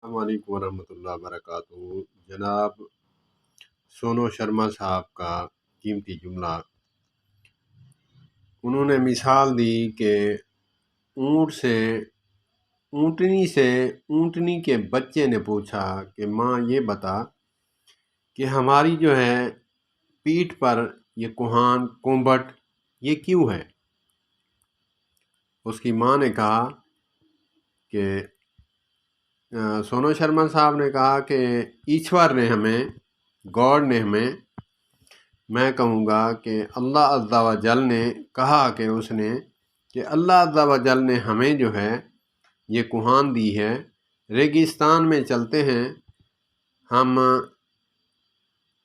अस्सलाम वालेकुम वरहमतुल्लाहि वबरकातुहू। जनाब सोनू शर्मा साहब का कीमती जुमला, उन्होंने मिसाल दी कि ऊँटनी से ऊँटनी के बच्चे ने पूछा कि माँ ये बता कि हमारी जो है पीठ पर ये कुहान कुंभट ये क्यों है। उसकी माँ ने कहा कि सोनू शर्मा साहब ने कहा कि ईश्वर ने हमें, गॉड ने हमें, मैं कहूँगा कि अल्लाह अज़्ज़ा व जल ने कहा कि उसने कि अल्लाह अज़्ज़ा व जल ने हमें जो है ये कुहान दी है। रेगिस्तान में चलते हैं हम,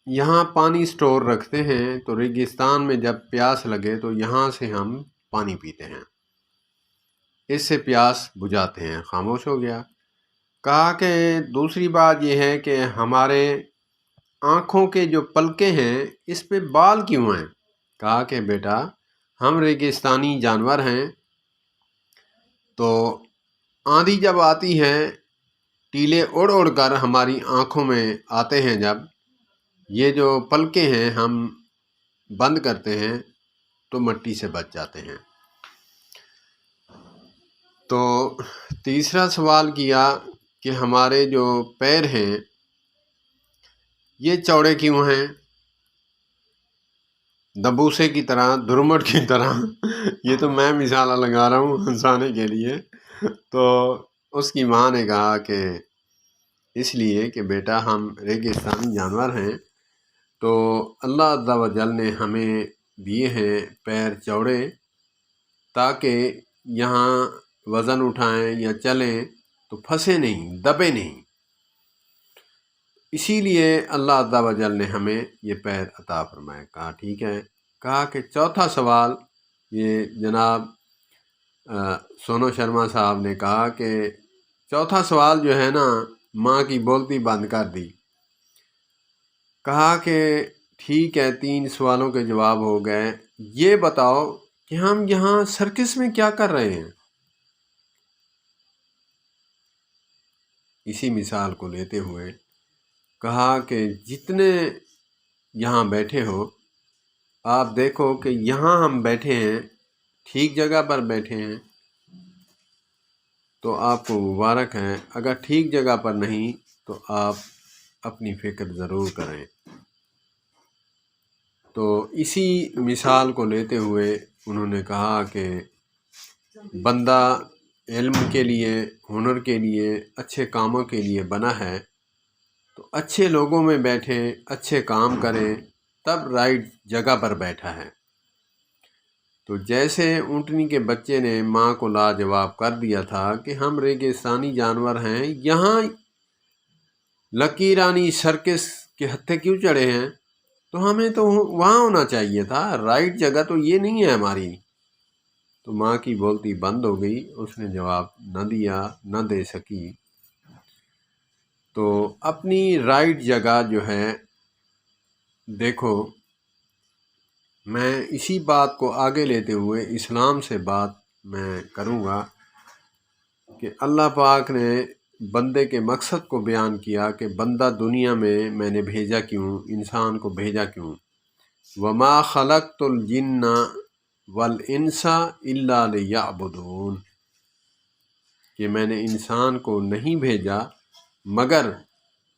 यहाँ पानी स्टोर रखते हैं, तो रेगिस्तान में जब प्यास लगे तो यहाँ से हम पानी पीते हैं, इससे प्यास बुझाते हैं। खामोश हो गया। कहा कि दूसरी बात यह है कि हमारे आँखों के जो पलके हैं इस पे बाल क्यों हैं। कहा कि बेटा हम रेगिस्तानी जानवर हैं, तो आंधी जब आती है टीले उड़ उड़ कर हमारी आँखों में आते हैं, जब ये जो पलके हैं हम बंद करते हैं तो मिट्टी से बच जाते हैं। तो तीसरा सवाल किया कि हमारे जो पैर हैं ये चौड़े क्यों हैं, दबूसे की तरह, धुरमट की तरह। ये तो मैं मिसाल लगा रहा हूँ हंसाने के लिए। तो उसकी माँ ने कहा कि इसलिए कि बेटा हम रेगिस्तानी जानवर हैं, तो अल्लाह अज़्ज़ा व जल ने हमें दिए हैं पैर चौड़े, ताकि यहाँ वज़न उठाएं या चलें तो फंसे नहीं, दबे नहीं। इसीलिए अल्लाह अज़्ज़ा व जल ने हमें ये पैर अता फरमाए। कहा ठीक है। कहा कि चौथा सवाल, ये जनाब सोनू शर्मा साहब ने कहा कि चौथा सवाल जो है ना, माँ की बोलती बंद कर दी। कहा कि ठीक है, 3 सवालों के जवाब हो गए, ये बताओ कि हम यहाँ सर्कस में क्या कर रहे हैं। इसी मिसाल को लेते हुए कहा कि जितने यहाँ बैठे हो, आप देखो कि यहाँ हम बैठे हैं, ठीक जगह पर बैठे हैं, तो आपको मुबारक है। अगर ठीक जगह पर नहीं तो आप अपनी फ़िक्र ज़रूर करें। तो इसी मिसाल को लेते हुए उन्होंने कहा कि बंदा इल्म के लिए, हुनर के लिए, अच्छे कामों के लिए बना है, तो अच्छे लोगों में बैठे, अच्छे काम करें, तब राइट जगह पर बैठा है। तो जैसे ऊँटनी के बच्चे ने माँ को लाजवाब कर दिया था कि हम रेगिस्तानी जानवर हैं, यहाँ लकीरानी सर्कस के हत्थे क्यों चढ़े हैं, तो हमें तो वहाँ होना चाहिए था, राइट जगह तो ये नहीं है हमारी। तो माँ की बोलती बंद हो गई, उसने जवाब न दिया, न दे सकी। तो अपनी राइट जगह जो है देखो, मैं इसी बात को आगे लेते हुए इस्लाम से बात मैं करूँगा कि अल्लाह पाक ने बंदे के मकसद को बयान किया कि बंदा दुनिया में मैंने भेजा क्यों, इंसान को भेजा क्यों। वमा खलक़तुल जिन्ना वल इंसा इल्ला लियअबुदून, कि मैंने इंसान को नहीं भेजा मगर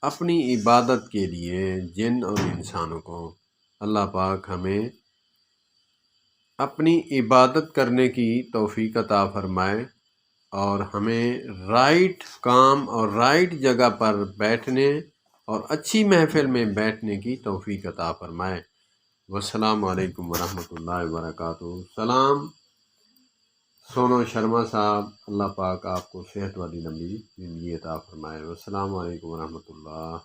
अपनी इबादत के लिए, जिन और इंसानों को। अल्लाह पाक हमें अपनी इबादत करने की तौफीक अता फरमाए और हमें राइट काम और राइट जगह पर बैठने और अच्छी महफिल में बैठने की तौफीक अता फरमाए। वस्सलामु अलैकुम वरहमतुल्लाहि वबरकातुहू। सलाम सोनू शर्मा साहब, अल्लाह पाक आपको सेहत वाली लंबी ज़िंदगी अता फरमाए। वस्सलामु अलैकुम वरहमतुल्लाह।